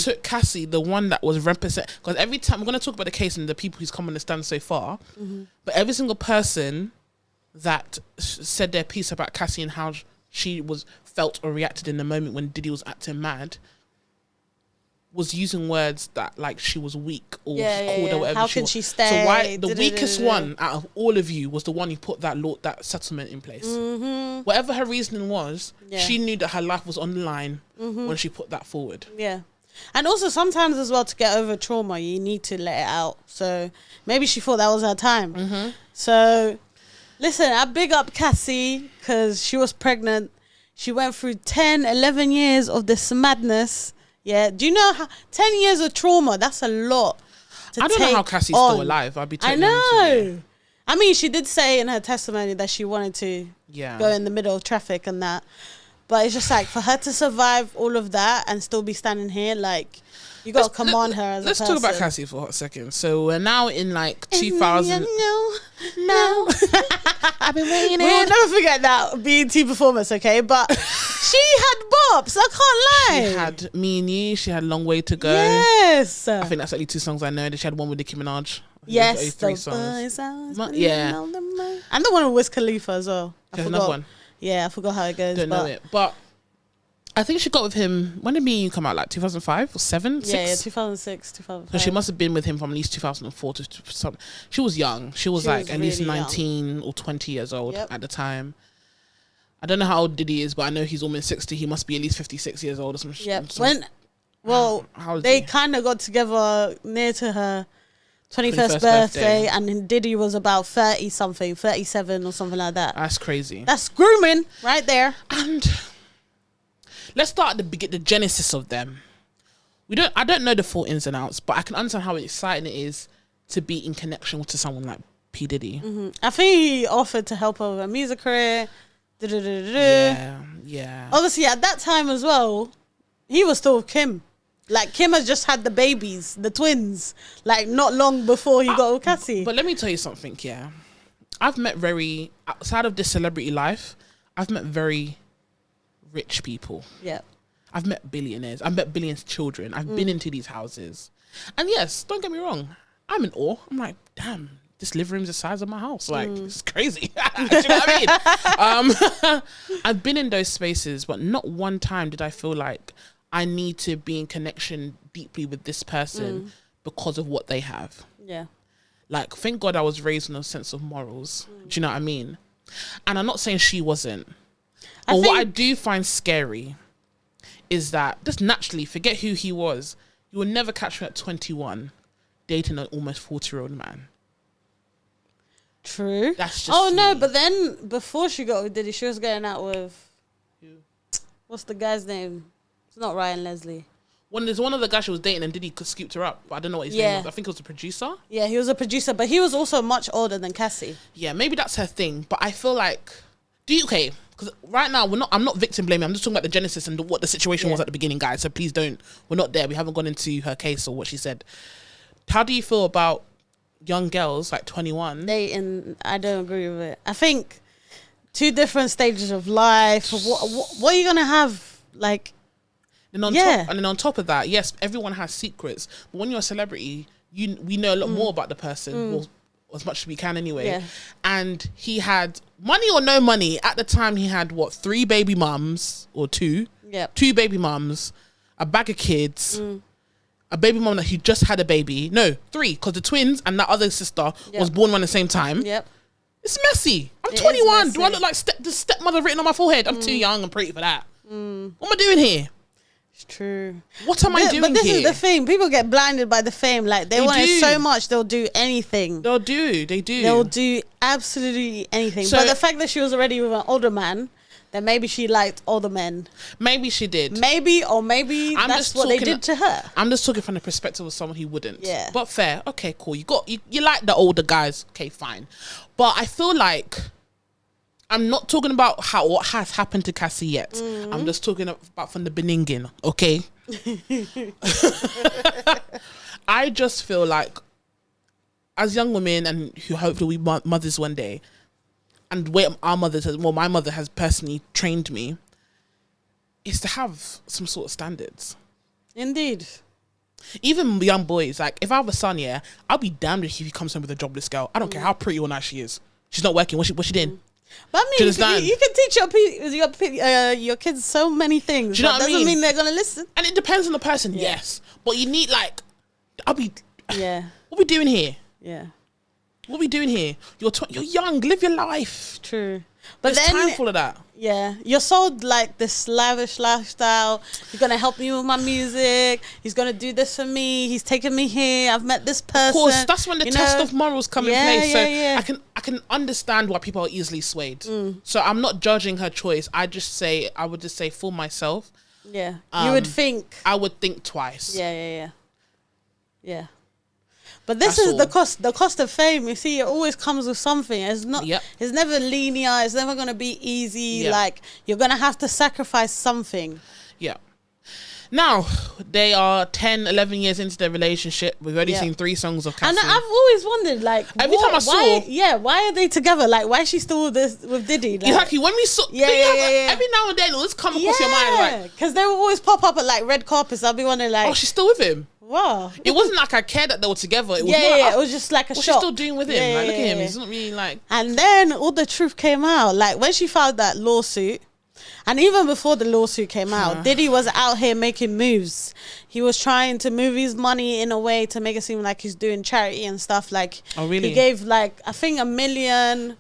took Cassie, the one that was represent, because every time, we're going to talk about the case and the people who's come on the stand so far, but every single person that said their piece about Cassie and how she felt or reacted in the moment when Diddy was acting mad was using words that like she was weak or called her whatever. How can she stay? So why the weakest one out of all of you was the one who put that settlement in place. Whatever her reasoning was, she knew that her life was on the line when she put that forward. Yeah. And also sometimes as well, to get over trauma, you need to let it out. So maybe she thought that was her time. So listen, I big up Cassie because she was pregnant. She went through 10, 11 years of this madness. Yeah. Do you know how 10 years of trauma? That's a lot. I don't know how Cassie's still alive. I'll be totally honest with you. I mean, she did say in her testimony that she wanted to go in the middle of traffic and that. But it's just like for her to survive all of that and still be standing here, like you got to command her as a person. Let's talk about Cassie for a hot second. So we're now in like 2000. No. I've been waiting. We'll never forget that BET performance, okay? But she had bops. I can't lie. She had Me and You. She had Long Way to Go. Yes. I think that's only 2 songs I know. She had one with Nicki Minaj. Yes. 3 songs. Yeah. And the one with Wiz Khalifa as well. I forgot. Another one. Yeah, I forgot how it goes. Don't know it. But I think she got with him, when did Me and You come out? Like 2005 or 7? Yeah, 2006, 2005. So she must have been with him from at least 2004 to something. She was young. She was like at least 19 young. Or 20 years old at the time. I don't know how old Diddy is, but I know he's almost 60. He must be at least 56 years old or something. Yeah. They kind of got together near to her 21st birthday, and then Diddy was about 30 something, 37 or something like that. That's crazy. That's grooming right there. And let's start at the genesis of them. I don't know the full ins and outs, but I can understand how exciting it is to be in connection to someone like P. Diddy. I think he offered to help her with her music career. Yeah. Obviously, at that time as well, he was still with Kim. Like, Kim has just had the babies, the twins, like, not long before he got with Cassie. But let me tell you something, I've met outside of this celebrity life, I've met very rich people. Yeah. I've met billionaires. I've met billions of children. I've been into these houses. And yes, don't get me wrong, I'm in awe. I'm like, damn, this living room's the size of my house. Like, it's crazy. Do you know what I mean? I've been in those spaces, but not one time did I feel like I need to be in connection deeply with this person because of what they have. Yeah. Like, thank God I was raised on a sense of morals. Do you know what I mean? And I'm not saying she wasn't. But what I do find scary is that just naturally, forget who he was, you will never catch me at 21 dating an almost 40-year-old man. True. That's just no, but then before she got with Diddy, she was going out with what's the guy's name? It's not Ryan Leslie. There's one of the guys she was dating and Diddy scooped her up, but I don't know what his name was. I think it was a producer. Yeah, he was a producer, but he was also much older than Cassie. Yeah, maybe that's her thing. But I feel like, because right now I'm not victim blaming. I'm just talking about the genesis and what the situation was at the beginning, guys. So please we're not there. We haven't gone into her case or what she said. How do you feel about young girls like 21? I don't agree with it. I think 2 different stages of life. What are you gonna have like? And then on top of that, yes, everyone has secrets. But when you're a celebrity, we know a lot more about the person, or as much as we can anyway. Yeah. And he had money or no money. At the time, he had 3 baby mums or 2? Yep. 2 baby mums, a bag of kids, a baby mum that he just had a baby. No, 3, because the twins and that other sister was born around the same time. Yep. It's messy. I'm 21. Do I look like the stepmother written on my forehead? I'm too young and pretty for that. What am I doing here? It's true. What am I doing here? But this is the thing. People get blinded by the fame. Like, they want it so much, they'll do anything. They do. They'll do absolutely anything. So, but the fact that she was already with an older man, then maybe she liked older men. Maybe she did. Maybe that's what they did to her. I'm just talking from the perspective of someone who wouldn't. Yeah. But fair. Okay, cool. You like the older guys. Okay, fine. But I feel like I'm not talking about what has happened to Cassie yet. I'm just talking about from the beginning, okay? I just feel like as young women and who hopefully we mothers one day, and where my mother has personally trained me, is to have some sort of standards. Indeed. Even young boys, like if I have a son, yeah, I'll be damned if he comes home with a jobless girl. I don't care how pretty or nice she is. She's not working. What's she doing? But I mean, you can teach your kids so many things. Do you know what I mean? Doesn't mean they're gonna listen. And it depends on the person, yes. But you need what we doing here? Yeah. What we doing here? You're young. Live your life. True. But there's time for that. Yeah, you're sold like this lavish lifestyle. He's gonna help me with my music. He's gonna do this for me. He's taking me here. I've met this person. Of course, that's when the test of morals come in place. So I can understand why people are easily swayed. So I'm not judging her choice. I would just say for myself. Yeah, you would think. I would think twice. Yeah. But this is the cost of fame. You see, it always comes with something. It's not. Yep. It's never linear. It's never going to be easy. Yep. Like you're going to have to sacrifice something. Yeah. Now they are 10, 11 years into their relationship. We've already seen 3 songs of Cassie. And I've always wondered, like, every time I saw, why are they together? Like, why is she still with Diddy? Like, exactly. When we saw, every now and then it just come across your mind, like, because they will always pop up at like red carpets. I'll be wondering, like, oh, she's still with him. Wow. It wasn't like I cared that they were together. It was it was just like a shock. What's she still doing with him? Like, look at him. He's not really like. And then all the truth came out. Like when she filed that lawsuit, and even before the lawsuit came out, Diddy was out here making moves. He was trying to move his money in a way to make it seem like he's doing charity and stuff. Like, oh really? He gave like I think $1 million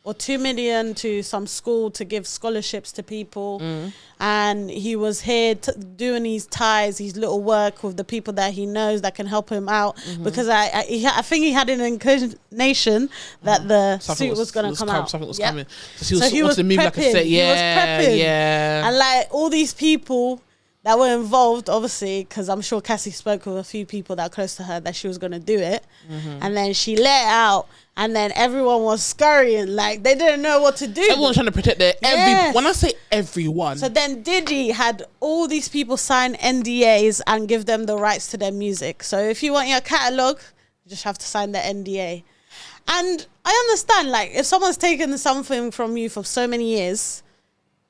or $2 million to some school to give scholarships to people. And he was here doing his ties, his little work with the people that he knows that can help him out. Because I think he had an inclination that the suit was going to come out. Something was coming. So he was prepping. Like And like all these people that were involved, obviously, because I'm sure Cassie spoke with a few people that are close to her that she was going to do it. And then she let it out. And then everyone was scurrying, like they didn't know what to do. Everyone's trying to protect when I say everyone. So then Diddy had all these people sign NDAs and give them the rights to their music. So if you want your catalogue, you just have to sign the NDA. And I understand, like, if someone's taken something from you for so many years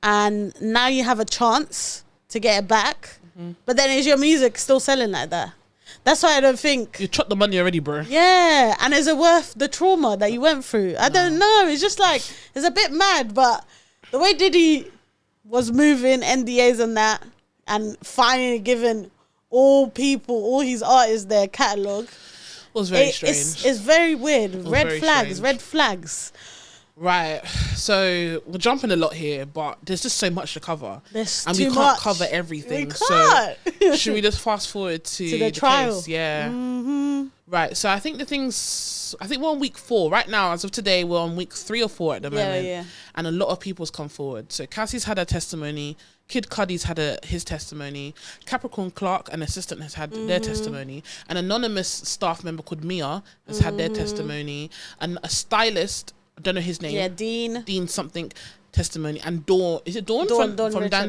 and now you have a chance to get it back, but then is your music still selling like that? That's why I don't think... You chucked the money already, bro. Yeah. And is it worth the trauma that you went through? I don't know. It's just like, it's a bit mad, but the way Diddy was moving NDAs and that, and finally giving all his artists their catalogue... was very strange. It's very weird. Red flags. Right, so we're jumping a lot here, but there's just so much to cover. And we can't cover everything. We can't. So should we just fast forward to the trial? Case? Yeah. Right, so I think we're on week 4. Right now, as of today, we're on week 3 or 4 at the moment. Yeah. And a lot of people's come forward. So Cassie's had her testimony. Kid Cudi's had his testimony. Capricorn Clark, an assistant, has had their testimony. An anonymous staff member called Mia has had their testimony. And a stylist, I don't know his name. Yeah, Dean something testimony. And Dawn, is it Dawn? Dawn from Richard,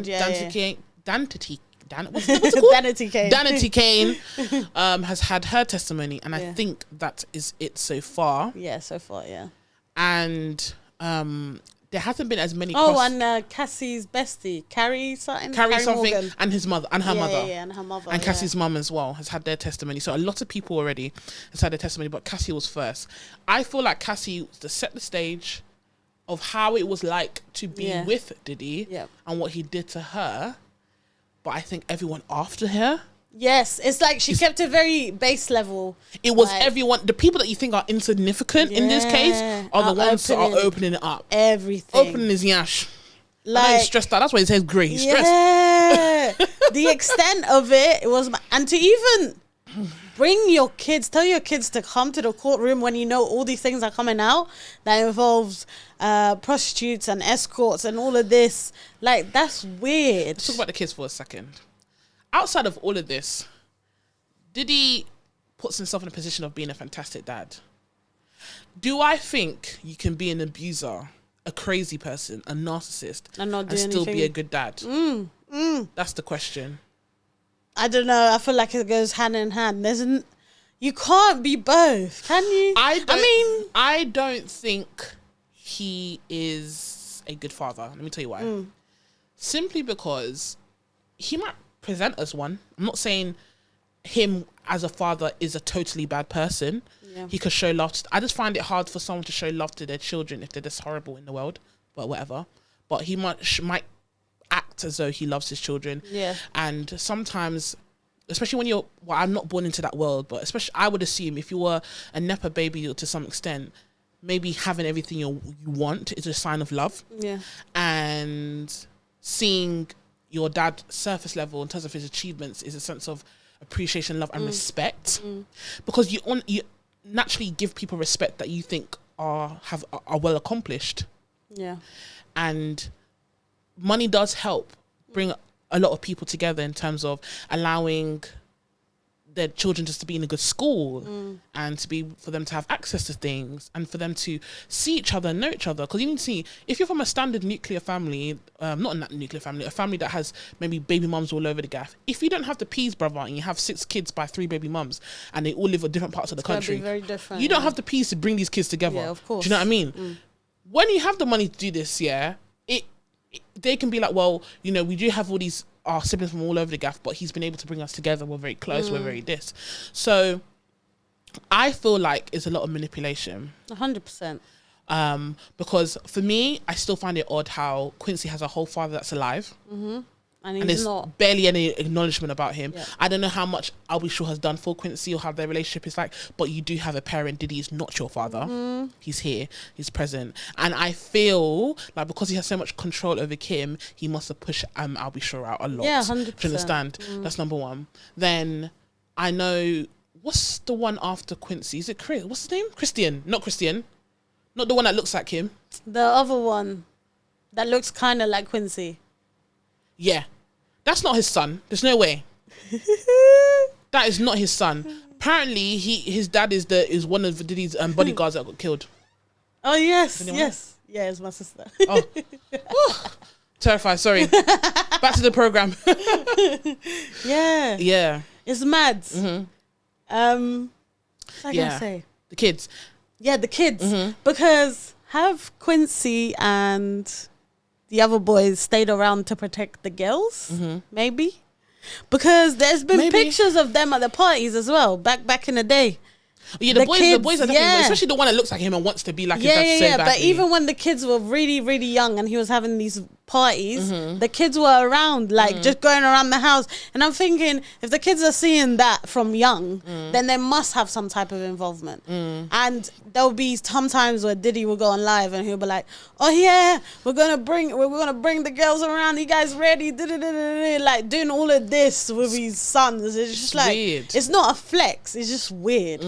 Danity Kane has had her testimony, and I think that is it so far. Yeah, so far, yeah. And there hasn't been as many. And Cassie's bestie, Carrie something, Morgan. And his mother, and her mother, and her mother, and Cassie's mum as well has had their testimony. So a lot of people already has had their testimony, but Cassie was first. I feel like Cassie was to set the stage of how it was like to be with Diddy and what he did to her. But I think everyone after her. Yes, it's like she kept it very base level. It was like, everyone, the people that you think are insignificant in this case are the ones that are opening it up. Everything. Opening his yash. Like, he's stressed out. That's why his head's grey. He's stressed. Yeah. The extent of it was, and to even bring your kids, tell your kids to come to the courtroom when you know all these things are coming out that involves prostitutes and escorts and all of this. Like, that's weird. Let's talk about the kids for a second. Outside of all of this, Diddy puts himself in a position of being a fantastic dad. Do I think you can be an abuser, a crazy person, a narcissist, and still be a good dad? That's the question. I don't know. I feel like it goes hand in hand. You can't be both, can you? I don't think he is a good father. Let me tell you why. Simply because he might present as one. I'm not saying him as a father is a totally bad person. He could show love. I just find it hard for someone to show love to their children if they're just horrible in the world, but whatever. But he might act as though he loves his children. Yeah. And sometimes, especially when I'm not born into that world, but especially I would assume if you were a Nepa baby to some extent, maybe having everything you want is a sign of love. Yeah. And seeing your dad surface level in terms of his achievements is a sense of appreciation, love, and respect. Because you naturally give people respect that you think are well accomplished. Yeah. And money does help bring a lot of people together in terms of allowing their children just to be in a good school and for them to have access to things and for them to see each other and know each other. Because you can see, if you're from a standard nuclear family, not a nuclear family, a family that has maybe baby mums all over the gaff, if you don't have the peas, brother, and you have 6 kids by 3 baby mums and they all live in different parts of the country, be very different, you don't have the peas to bring these kids together. Yeah, of course. Do you know what I mean? When you have the money to do this, they can be like, well, we do have all these our siblings from all over the gaff, but he's been able to bring us together. We're very close. We're very this. So I feel like it's a lot of manipulation. 100%. Because for me, I still find it odd how Quincy has a whole father that's alive. And there's not barely any acknowledgement about him. Yeah. I don't know how much I'll be sure has done for Quincy or how their relationship is like, but you do have a parent. Diddy is not your father. He's here. He's present. And I feel like because he has so much control over Kim, he must have pushed I'll be sure out a lot. Yeah, 100%. Do you understand? That's number one. Then I know, what's the one after Quincy? Is it Chris? What's his name? Christian. Not Christian. Not the one that looks like him. The other one that looks kind of like Quincy. Yeah. That's not his son. There's no way. That is not his son. Apparently, his dad is one of Diddy's bodyguards that got killed. Oh, yes. Yes. Yeah, it's my sister. Oh. Terrified. Sorry. Back to the program. Yeah. Yeah. It's mad. What was I going to say? The kids. Yeah, the kids. Because have Quincy and the other boys stayed around to protect the girls, maybe? Because there's been pictures of them at the parties as well, back in the day. Yeah, the boys are definitely, especially the one that looks like him and wants to be like his dad so badly. But even when the kids were really, really young and he was having these parties, the kids were around, like just going around the house. And I'm thinking, if the kids are seeing that from young, then they must have some type of involvement. And there'll be some times where Diddy will go on live and he'll be like, oh yeah, we're gonna bring the girls around. You guys ready? Like doing all of this with his sons. It's just like weird. It's not a flex. It's just weird.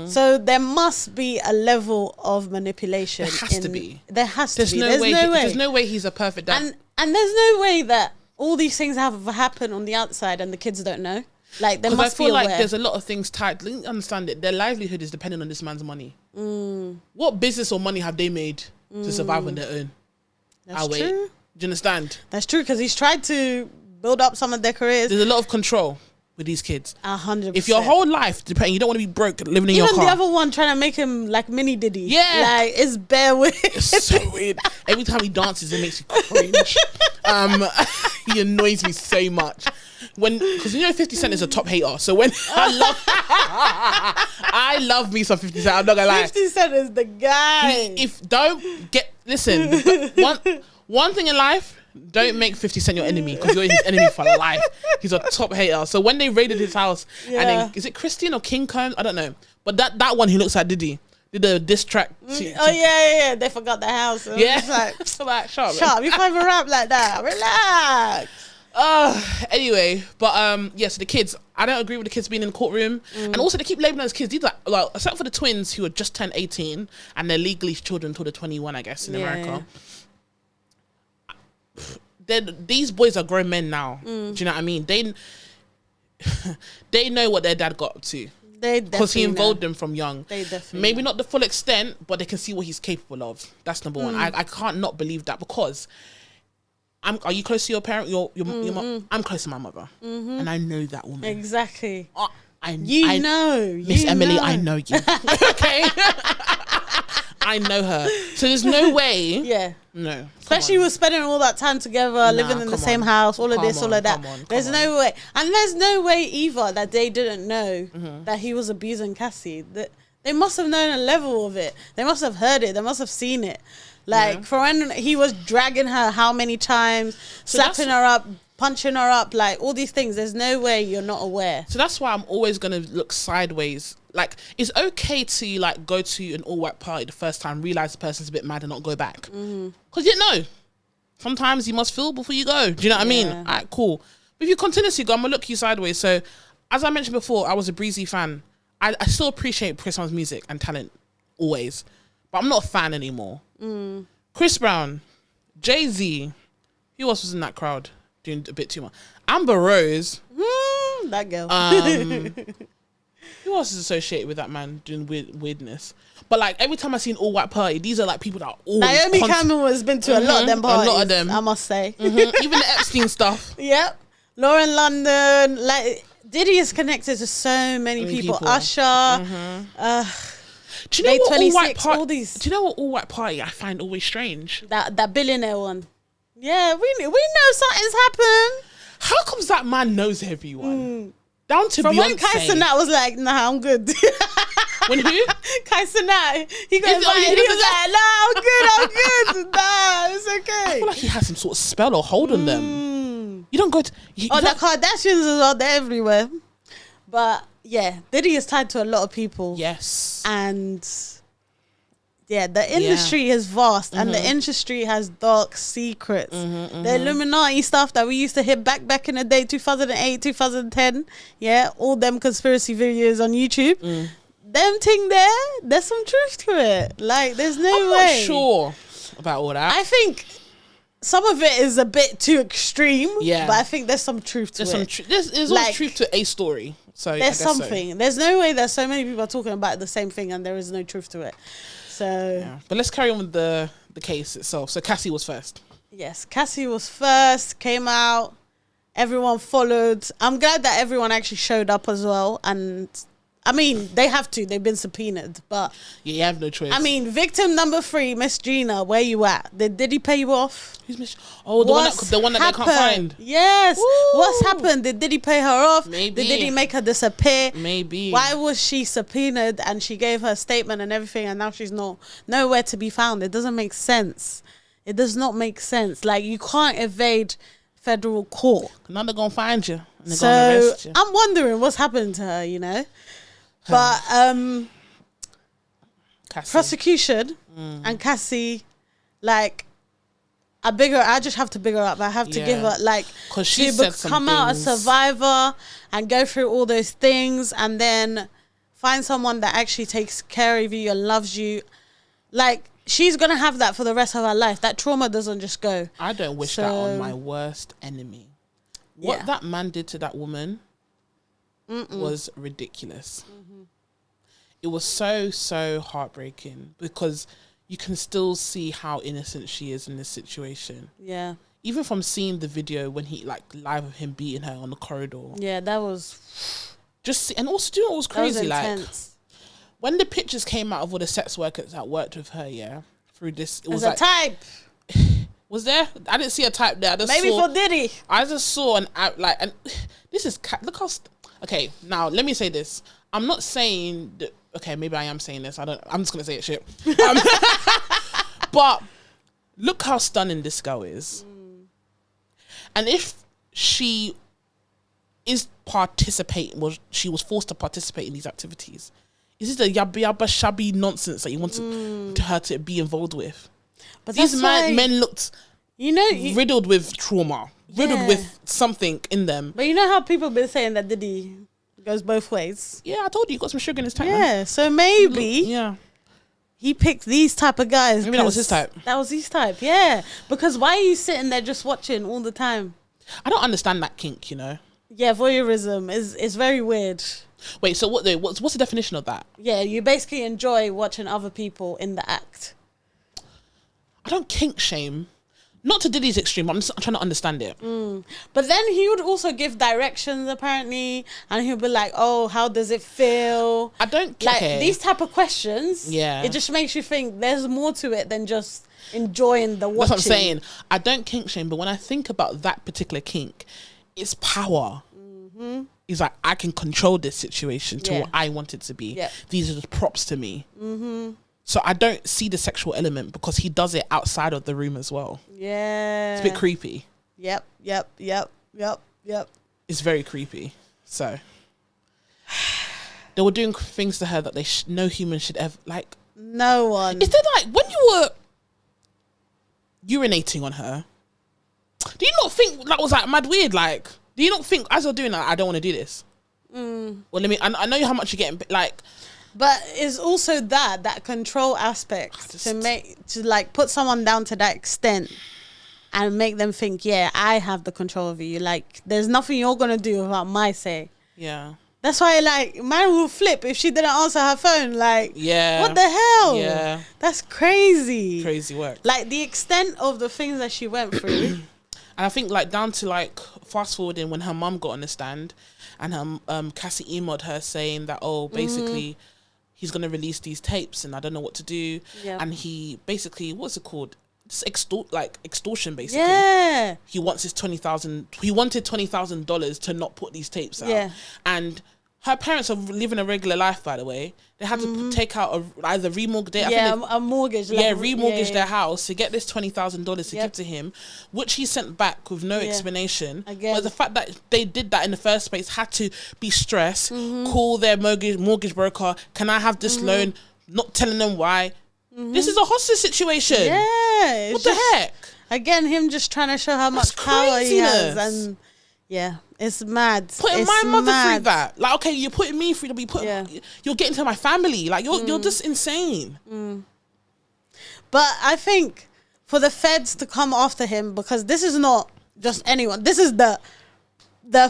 So there must be a level of manipulation. There has to be. There's no way. There's no way he's a perfect dad. And there's no way that all these things have happened on the outside and the kids don't know. Like they must feel like there's a lot of things tied. Let me understand it. Their livelihood is dependent on this man's money. What business or money have they made to survive on their own? That's true. Do you understand? That's true, because he's tried to build up some of their careers. There's a lot of control with these kids. 100%. If your whole life depending, you don't want to be broke living in your car. Even the other one trying to make him like mini Diddy. Yeah. Like, it's bare weird. It's so weird. Every time he dances, it makes you cringe. He annoys me so much. Because 50 Cent is a top hater. So when I love me some 50 Cent, I'm not gonna lie. 50 Cent is the guy. Listen, one thing in life, don't make 50 Cent your enemy, because you're his enemy for life. He's a top hater. So when they raided his house, and then, is it Christian or King Combs? I don't know. But that one, he looks like Diddy. Did a diss track. Yeah. They forgot the house. Yeah. Like, shut up. You can't even rap like that. Relax. Anyway, but so the kids, I don't agree with the kids being in the courtroom. And also they keep labeling as kids. These are, well, except for the twins who are just turned 18 and they're legally children until they're 21, I guess, in America. These boys are grown men now. Do you know what I mean? They know what their dad got up to. Because he involved them from young. Maybe not the full extent, but they can see what he's capable of. That's number one. I can't not believe that, because are you close to your parent? Your mom? I'm close to my mother, and I know that woman exactly. I know, Miss Emily. I know you. Okay, I know her. So there's no way. Yeah. No. Especially with spending all that time together, living in the same house, all of this, all of that. There's no way. And there's no way either that they didn't know that he was abusing Cassie. They must have known a level of it. They must have heard it. They must have seen it. Like, for when he was dragging her how many times, slapping her up, punching her up, like all these things. There's no way you're not aware. So that's why I'm always going to look sideways. Like, it's okay to like go to an all-white party the first time, realize the person's a bit mad and not go back. Because you didn't know. Sometimes you must feel before you go. Do you know what I mean? All right, cool. But if you continuously go, I'm going to look you sideways. So, as I mentioned before, I was a Breezy fan. I still appreciate Chris Brown's music and talent, always. But I'm not a fan anymore. Chris Brown, Jay-Z, who else was in that crowd doing a bit too much? Amber Rose. That girl. Who else is associated with that man doing weirdness? But like every time I see an all-white party, these are like people that are always... Naomi Campbell has been to a lot of them parties. A lot of them. I must say. Even the Epstein stuff. Yep. Lauren London. Like, Diddy is connected to so many people. Usher. Do you know what all-white party? Do you know what all-white party I find always strange? That billionaire one. Yeah, we know something's happened. How comes that man knows everyone? Down to Beyonce. From when Kai Cenat was like, nah, I'm good. When who? Kai Cenat. He was like, nah, I'm good. Nah, it's okay. I feel like he has some sort of spell or hold on them. You don't go to... the Kardashians as well, they're everywhere. But yeah, Diddy is tied to a lot of people. Yes. And yeah, the industry is vast and the industry has dark secrets. The Illuminati stuff that we used to hear back in the day, 2008, 2010. Yeah, all them conspiracy videos on YouTube. Them thing there's some truth to it. Like, there's no way. I'm not sure about all that. I think some of it is a bit too extreme. Yeah. But I think there's some truth to it. There's always truth to a story. So there's something. So. There's no way there's so many people are talking about the same thing and there is no truth to it. So yeah. But let's carry on with the case itself. So Cassie was first. Yes, Cassie was first, came out, everyone followed. I'm glad that everyone actually showed up as well. And I mean, they have to. They've been subpoenaed, but you have no choice. I mean, victim number 3, Miss Gina, where you at? Did he pay you off? Who's Miss? Oh, the one that they can't find. Yes. Ooh. What's happened? Did he pay her off? Maybe. Did he make her disappear? Maybe. Why was she subpoenaed and she gave her statement and everything, and now she's nowhere to be found? It doesn't make sense. It does not make sense. Like, you can't evade federal court. Now they're gonna find you. And they're gonna arrest you. I'm wondering what's happened to her. You know. But prosecution and Cassie, like, I just have to big her up. I have to give her, like, she come out a survivor and go through all those things and then find someone that actually takes care of you and loves you. Like, she's going to have that for the rest of her life. That trauma doesn't just go. I don't wish that on my worst enemy. What that man did to that woman was ridiculous. It was so heartbreaking because you can still see how innocent she is in this situation. Yeah. Even from seeing the video when he, like, live of him beating her on the corridor. Yeah, that was... And also, do you know what was crazy? That was intense. Like, when the pictures came out of all the sex workers that worked with her, through this... It was a type. Was there? I didn't see a type there. Maybe for Diddy. I just saw and this is... Look how... Okay, now, let me say this. I'm not saying that... Okay, maybe I am saying this. I'm just going to say it shit. But look how stunning this girl is. And if she is she was forced to participate in these activities, is this the yabba shabby nonsense that you want her to be involved with? But these men looked, riddled with trauma, riddled with something in them. But you know how people have been saying that Diddy goes both ways? Yeah, I told you, got some sugar in his tank. Yeah, so maybe he picked these type of guys. Maybe that was his type. That was his type, yeah. Because why are you sitting there just watching all the time? I don't understand that kink, Yeah, voyeurism is very weird. Wait, so what's the definition of that? Yeah, you basically enjoy watching other people in the act. I don't kink shame. Not to Diddy's extreme, I'm trying to understand it. But then he would also give directions, apparently, and he'll be like, oh, how does it feel? I don't care. Like, these type of questions, it just makes you think there's more to it than just enjoying the watching. That's what I'm saying. I don't kink shame, but when I think about that particular kink, it's power. He's like, I can control this situation to what I want it to be. These are just props to me. So I don't see the sexual element because he does it outside of the room as well. It's a bit creepy. Yep. It's very creepy. So they were doing things to her that no human should ever, like. No one. Is there like, when you were urinating on her, do you not think that was like mad weird? Like, do you not think as you're doing that, I don't want to do this? Well, I know how much you're getting, like. But it's also that control aspect to like put someone down to that extent and make them think, yeah, I have the control over you. Like, there's nothing you're gonna do without my say. Yeah. That's why, like, man will flip if she didn't answer her phone. Like, what the hell? Yeah. That's crazy. Crazy work. Like, the extent of the things that she went through. And I think, like, down to, like, fast forwarding when her mum got on the stand and her Cassie emailed her saying that, oh, basically, he's going to release these tapes and I don't know what to do. Yeah. And he basically, what's it called? Just extortion, basically. Yeah. He wants his he wanted $20,000 to not put these tapes out. Yeah. And her parents are living a regular life, by the way. They had to take out either remortgage. A mortgage. Remortgage their house to get this $20,000 to give to him, which he sent back with no explanation. But the fact that they did that in the first place had to be stressed. Call their mortgage broker. Can I have this loan? Not telling them why. This is a hostage situation. Yeah. What the heck? Again, him just trying to show how much power he has. And yeah, it's mad. Putting my mother through that. Like, okay, you're putting me through you're getting to my family. Like, you're just insane. But I think for the feds to come after him, because this is not just anyone. This is the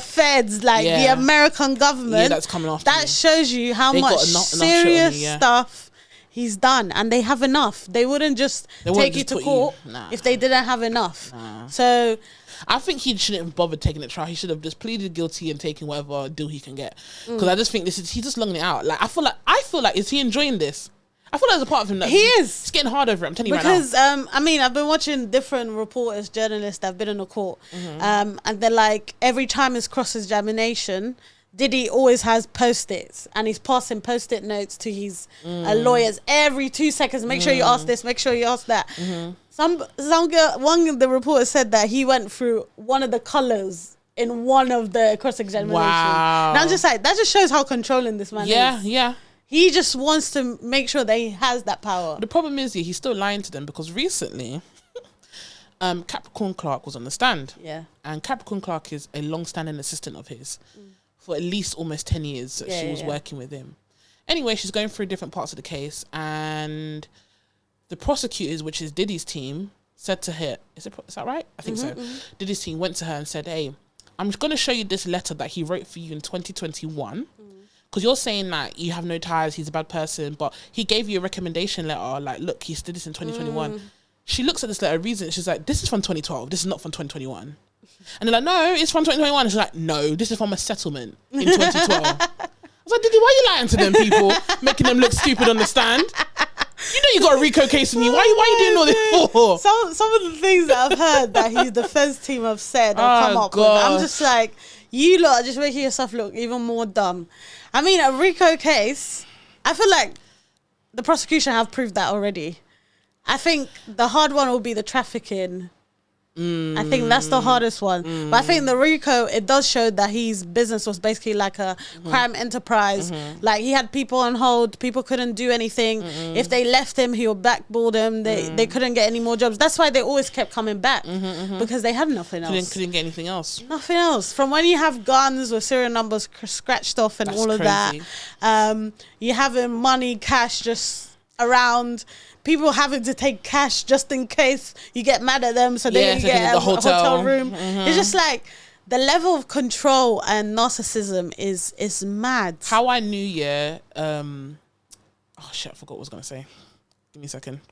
feds, like the American government. That's coming after that shows you how much serious stuff he's done, and they have enough. They wouldn't just take you to court if they didn't have enough. So I think he shouldn't have bothered taking it trial. He should have just pleaded guilty and taken whatever deal he can get. Because I just think he's just longing it out. Like, I feel like is he enjoying this? I feel like there's a part of him that he is. It's getting hard over it. I'm telling you right now. Because I mean, I've been watching different reporters, journalists that have been in the court, and they're like, every time it's cross-examination, Diddy always has post-its, and he's passing post-it notes to his lawyers every 2 seconds. Make sure you ask this. Make sure you ask that. One of the reporters said that he went through one of the colors in one of the cross-examinations. Wow. And I'm just like, that just shows how controlling this man is. Yeah. He just wants to make sure that he has that power. The problem is, he's still lying to them because recently, Capricorn Clark was on the stand. Yeah. And Capricorn Clark is a long-standing assistant of his. For at least almost 10 years that she was working with him. Anyway, she's going through different parts of the case, and the prosecutors, which is Diddy's team, said to her, is that right? I think so. Diddy's team went to her and said, hey, I'm just going to show you this letter that he wrote for you in 2021, because you're saying that you have no ties, he's a bad person, but he gave you a recommendation letter, like, look, he did this in 2021. She looks at this letter, reads it, she's like, this is from 2012, this is not from 2021. And they're like, no, it's from 2021. She's like, no, this is from a settlement in 2012. I was like, Diddy, why are you lying to them people, making them look stupid on the stand? You know you got a RICO case on you. Why are you doing all this for? Some of the things that I've heard that his defense team have said or come up with, I'm just like, you lot are just making yourself look even more dumb. I mean, a RICO case, I feel like the prosecution have proved that already. I think the hard one will be the trafficking. I think that's the hardest one. But I think the RICO, it does show that his business was basically like a crime enterprise. Like, he had people on hold. People couldn't do anything. If they left him, he would blackball them. They couldn't get any more jobs. That's why they always kept coming back, because they had nothing else. Couldn't get anything else. Nothing else. From when you have guns with serial numbers scratched off and all of that, you having money, cash just around. People having to take cash just in case you get mad at them, so they get a hotel room. It's just like the level of control and narcissism is mad. How I knew, oh shit, I forgot what I was gonna say. Give me a second.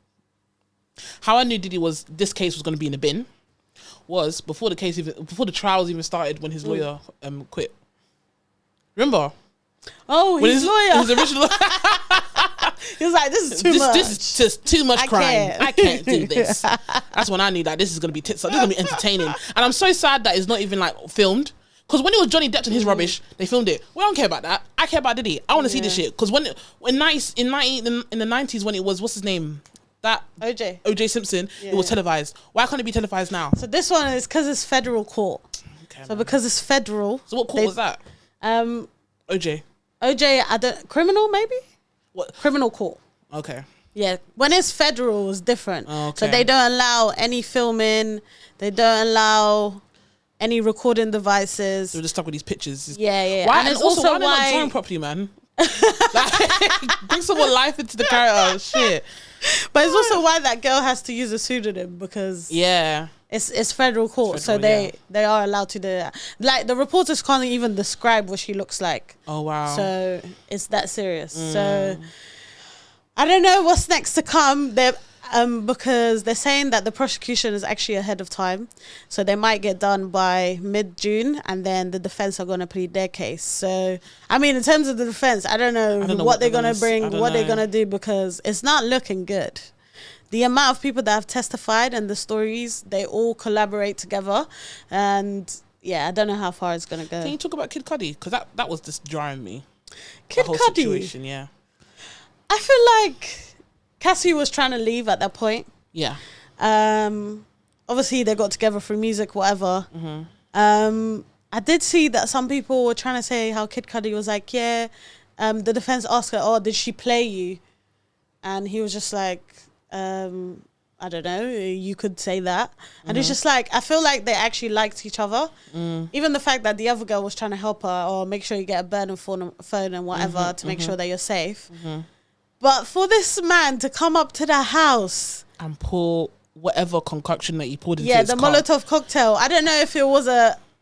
How I knew this case was gonna be in the bin. was before the trials even started when his lawyer quit. Remember? Oh, his lawyer. His original. He was like, "This is too much. This is just too much crime. I can't do this." That's when I knew that this is gonna be this is gonna be entertaining. And I'm so sad that it's not even like filmed. Because when it was Johnny Depp and his rubbish, they filmed it. We don't care about that. I care about Diddy. I want to see this shit. Because in the 90s when it was, what's his name? That OJ Simpson, it was televised. Why can't it be televised now? So this one is because it's federal court. Okay, so man. Because it's federal. So what court was that? OJ, criminal maybe? What? Criminal court. Okay. Yeah, when it's federal, it's different. Oh, okay. So they don't allow any filming. They don't allow any recording devices. They're just stuck with these pictures. Yeah. Why? And it's also why they're not drawing properly, man. Like, bring some more life into the character. Shit. But it's also why that girl has to use a pseudonym because it's federal court, so they are allowed to do that. Like the reporters can't even describe what she looks like. Oh wow! So it's that serious. So I don't know what's next to come. Because they're saying that the prosecution is actually ahead of time, so they might get done by mid-June, and then the defense are going to plead their case. So, I mean, in terms of the defense, I don't know what they're going to bring, what they're going to do, because it's not looking good. The amount of people that have testified and the stories, they all collaborate together, and yeah, I don't know how far it's going to go. Can you talk about Kid Cudi? Because that was just jarring me. Kid Cudi? Situation, yeah. I feel like Cassie was trying to leave at that point. Yeah. Obviously, they got together through music, whatever. Mm-hmm. I did see that some people were trying to say how Kid Cudi was like, the defense asked her, "Oh, did she play you?" And he was just like, "I don't know. You could say that." And it's just like, I feel like they actually liked each other. Even the fact that the other girl was trying to help her or make sure you get a burner phone and whatever to make sure that you're safe. But for this man to come up to the house and pour whatever concoction that he poured into his car. Molotov cocktail. I don't know if it was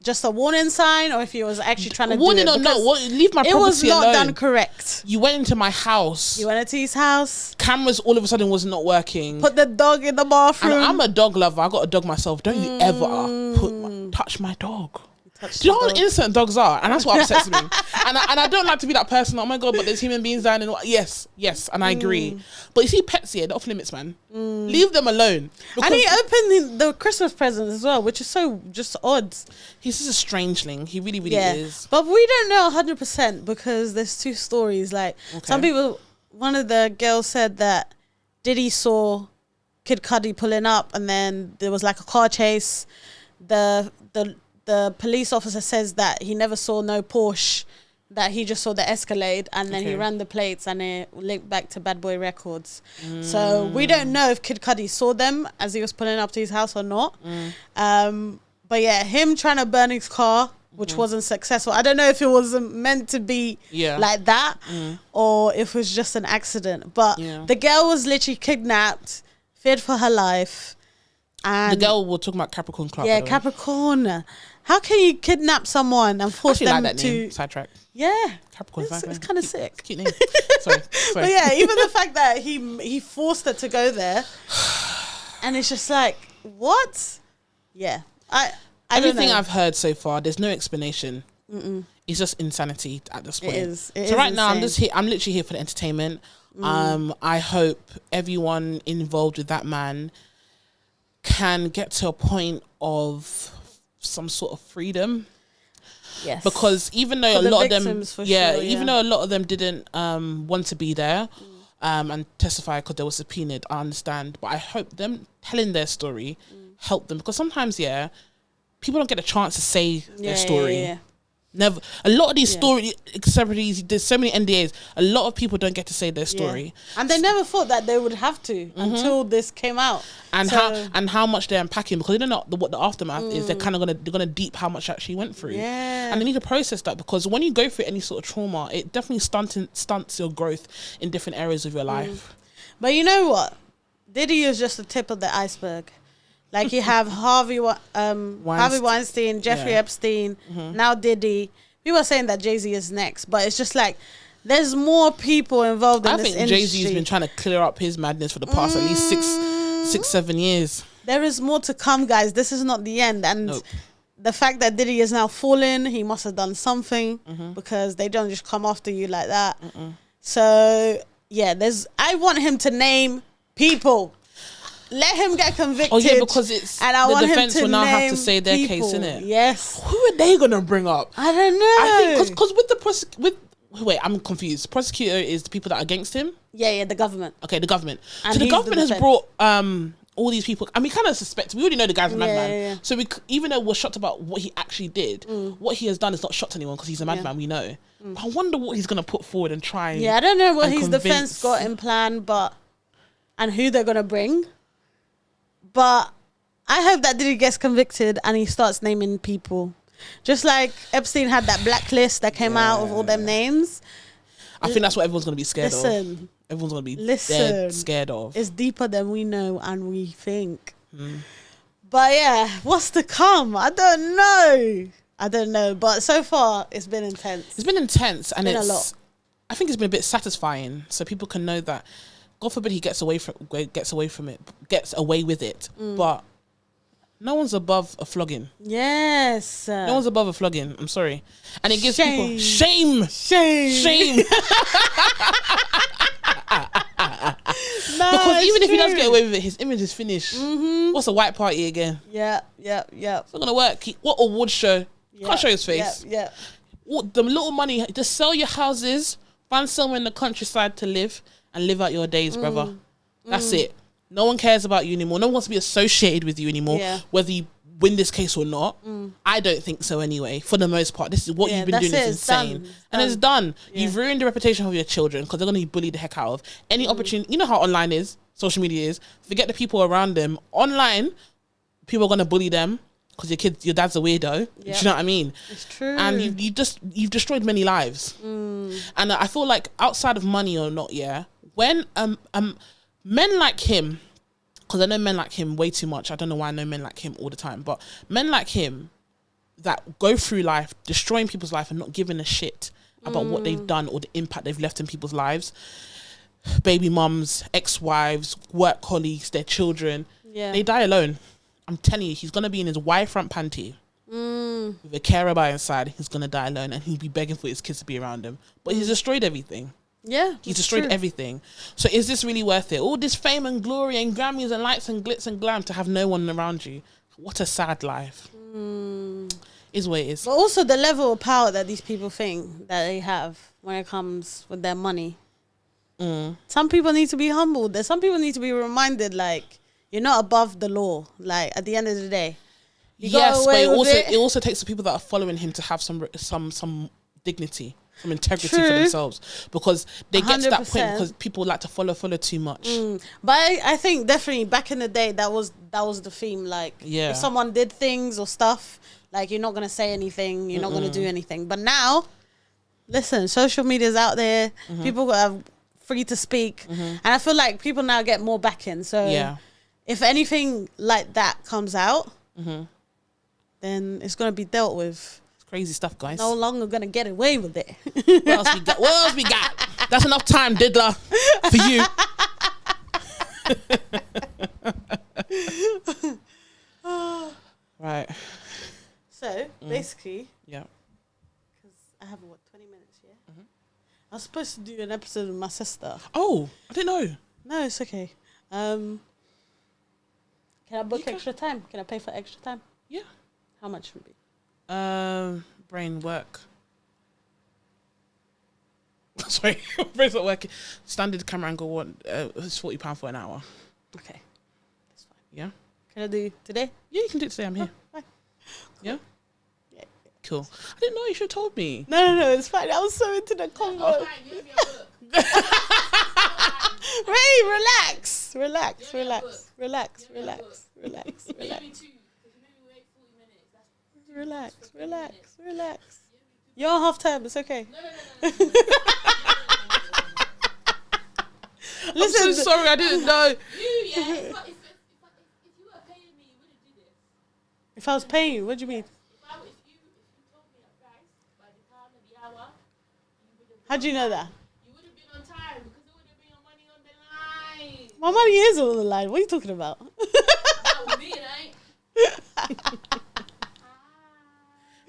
just a warning sign or if he was actually trying to warning do it. Warning or no, leave my property alone. It was not done correct. You went into my house. You went into his house. Cameras all of a sudden was not working. Put the dog in the bathroom. And I'm a dog lover. I got a dog myself. Don't you ever touch my dog. Do you know how innocent dogs are? And that's what upsets me. And I don't like to be that person. Oh my God, but there's human beings dying. And yes, and I agree. But you see pets here, they're off limits, man. Leave them alone. And he opened the Christmas presents as well, which is so just odd. He's just a strangeling. He really, really is. But we don't know 100% because there's two stories. Like some people, one of the girls said that Diddy saw Kid Cudi pulling up and then there was like a car chase. The police officer says that he never saw no Porsche, that he just saw the Escalade, and then he ran the plates and it linked back to Bad Boy Records. So we don't know if Kid Cudi saw them as he was pulling up to his house or not. But yeah, him trying to burn his car, which wasn't successful. I don't know if it was meant to be like that or if it was just an accident. But the girl was literally kidnapped, feared for her life. And the girl we're talking about Capricorn Club. Yeah, Capricorn. How can you kidnap someone and force them like that to name. Sidetrack? Yeah, Capricorn. It's kind of sick. Cute name. Sorry. But yeah, even the fact that he forced her to go there, and it's just like, what? Yeah, everything I've heard so far, there's no explanation. It's just insanity at this point. It is right now, I'm literally here for the entertainment. I hope everyone involved with that man can get to a point of some sort of freedom. Yes. Because even though a lot of them even though a lot of them didn't want to be there and testify because they were subpoenaed, I understand. But I hope them telling their story help them, because sometimes people don't get a chance to say their story. Never. A lot of these story celebrities, there's so many NDAs. A lot of people don't get to say their story, and they never thought that they would have to until this came out. And how much they're unpacking, because they don't know what the aftermath is. They're kind of gonna deep how much actually went through. And they need to process that, because when you go through any sort of trauma, it definitely stunts your growth in different areas of your life. But you know what? Diddy is just the tip of the iceberg. Like you have Harvey Weinstein, Jeffrey Epstein, now Diddy. People are saying that Jay-Z is next, but it's just like there's more people involved in this industry. I think Jay-Z has been trying to clear up his madness for the past at least 6-7 years. There is more to come, guys. This is not the end. And the fact that Diddy is now fallen, he must have done something because they don't just come after you like that. So, yeah, I want him to name people. Let him get convicted. Oh, yeah, because the defense will now have to say their case, innit? Yes. Who are they going to bring up? I don't know. I think because with wait, I'm confused. Prosecutor is the people that are against him? Yeah, the government. Okay, the government. And so the government has brought all these people. And we kind of suspect, we already know the guy's a madman. Yeah. So even though we're shocked about what he actually did, what he has done is not shocked anyone because he's a madman, we know. I wonder what he's going to put forward and try. Yeah, I don't know what his defense got in plan, and who they're going to bring. But I hope that Diddy gets convicted and he starts naming people. Just like Epstein had that blacklist that came out of all them names. I think that's what everyone's going to be scared of. Everyone's going to be dead scared of. It's deeper than we know and we think. But yeah, what's to come? I don't know. But so far, it's been intense. It's been intense. And it's been a lot. I think it's been a bit satisfying. So people can know that, God forbid he gets away with it. But no one's above a flogging. Yes. No one's above a flogging. I'm sorry. And it gives people shame. Because even if he does get away with it, his image is finished. What's a white party again? Yeah. It's not going to work. What award show? Can't show his face. Yeah. The little money, just sell your houses, find somewhere in the countryside to live and live out your days, brother. That's it. No one cares about you anymore. No one wants to be associated with you anymore, whether you win this case or not. I don't think so anyway, for the most part. This is what you've been doing is insane. It's done. You've ruined the reputation of your children because they're going to be bullied the heck out of. Any opportunity, you know how online is, social media is. Forget the people around them. Online, people are going to bully them because your dad's a weirdo. Do you know what I mean? It's true. And you've destroyed many lives. And I feel like outside of money or not, when men like him, because I know men like him way too much. I don't know why I know men like him all the time, but men like him that go through life destroying people's life and not giving a shit about what they've done or the impact they've left in people's lives, baby mums, ex-wives, work colleagues, their children, they die alone. I'm telling you, he's going to be in his wide front panty with a carer by his side. He's going to die alone and he'll be begging for his kids to be around him. But he's destroyed everything. Yeah, he's destroyed everything. So is this really worth it? All this fame and glory and Grammys and lights and glitz and glam to have no one around you. What a sad life. Is what it is. But also the level of power that these people think that they have when it comes with their money. Some people need to be humbled. Some people need to be reminded, like, you're not above the law. Like, at the end of the day, yes, but it also takes the people that are following him to have some dignity, some integrity for themselves, because they 100%. Get to that point because people like to follow too much. But I think definitely back in the day that was the theme. Like, if someone did things or stuff, like, you're not gonna say anything, you're not gonna do anything. But now, listen, social media's out there. People are free to speak, and I feel like people now get more backing. So if anything like that comes out, then it's gonna be dealt with. Crazy stuff, guys. No longer gonna get away with it. What else we got? That's enough time, Diddler, for you. Right. So basically, because I have 20 minutes here. I was supposed to do an episode with my sister. Oh, I didn't know. No, it's okay. Can I book extra time? Can I pay for extra time? Yeah. How much would it be? Brain work. Sorry, brain's not working. Standard camera angle it's £40 for an hour. Okay, that's fine. Yeah. Can I do today? Yeah, you can do it today. I'm here. Fine. Cool. Yeah. Cool. I didn't know. You should have told me. No, it's fine. I was so into the convo. Ray, relax. Relax. You're on half time. It's okay. No. Listen, I'm so sorry. I didn't know. If you were paying me, you wouldn't do this. If I was paying you, what do you mean? If you told me a price by the pound of the hour, how do you know that? You would have been on time because it would have been your money on the line. My money is on the line. What are you talking about?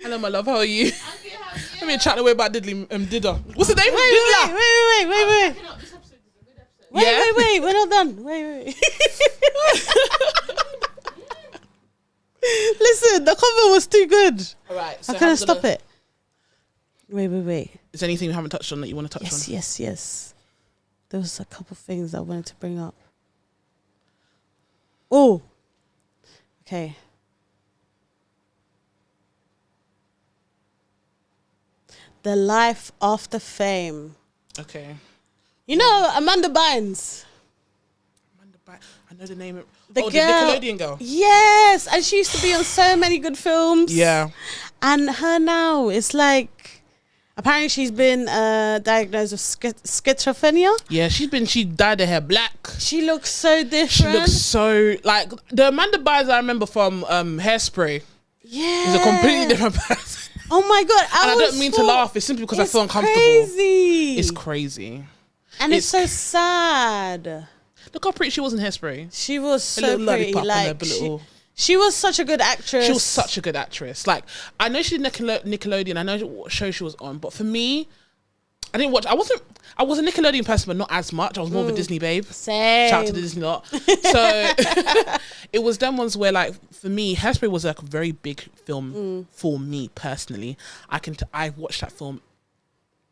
Hello, my love. How are you? Let me chat away about Didda. What's the name? Wait. Wait. We're not done. Wait. Listen, the cover was too good. All right. So I couldn't stop it. Wait. Is there anything we haven't touched on that you want to touch on? Yes. There was a couple things I wanted to bring up. Oh. Okay. The life after fame. Okay. You know Amanda Bynes. I know the name. The Nickelodeon girl. Yes, and she used to be on so many good films. Yeah. And her now, it's like, apparently she's been diagnosed with schizophrenia. Yeah, she dyed her hair black. She looks so different. She looks so, like, the Amanda Bynes I remember from Hairspray. Yeah. Is a completely different person. Oh my God. I don't mean to laugh. It's simply because I feel uncomfortable. It's crazy. And it's so sad. Look how pretty she was in Hairspray. She was so pretty. Like, she was such a good actress. She was such a good actress. Like, I know she did Nickelodeon. I know what show she was on. But for me, I didn't watch. I was a Nickelodeon person, but not as much. I was more of a Disney babe. Same. Shout out to the Disney lot. So it was them ones where, like, for me, Hairspray was like a very big film for me personally. I watched that film.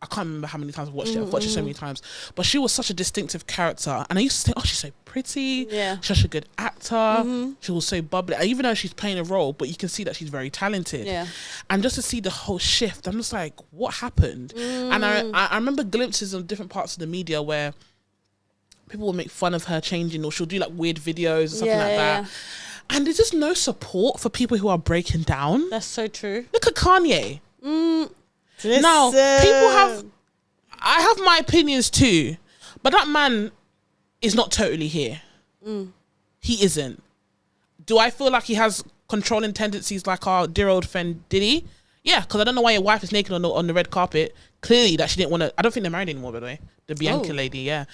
I can't remember how many times I watched it. I've watched it so many times. But she was such a distinctive character. And I used to think, oh, she's so pretty. Yeah. She's such a good actor. She was so bubbly. Even though she's playing a role, but you can see that she's very talented. Yeah. And just to see the whole shift, I'm just like, what happened? And I remember glimpses of different parts of the media where people will make fun of her changing, or she'll do like weird videos or something like that. And there's just no support for people who are breaking down. That's so true. Look at Kanye. Listen. Now, I have my opinions too, but that man is not totally here. He isn't. Do I feel like he has controlling tendencies like our dear old friend Diddy? Yeah, because I don't know why your wife is naked on the red carpet. Clearly that she didn't want to. I don't think they're married anymore, by the way. The Bianca lady, yeah.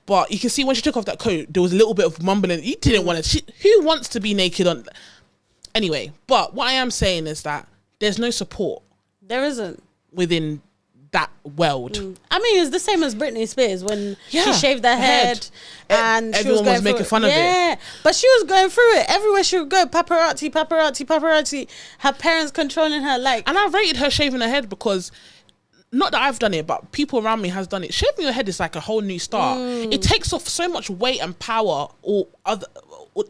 But you can see when she took off that coat, there was a little bit of mumbling. He didn't want to. Who wants to be naked on? Anyway, but what I am saying is that there's no support. There isn't. Within that world. I mean, it's the same as Britney Spears when she shaved her head and everyone was making fun of it. Yeah, but she was going through it. Everywhere she would go, paparazzi. Her parents controlling her. Like, and I rated her shaving her head because, not that I've done it, but people around me has done it. Shaving your head is like a whole new start. It takes off so much weight and power or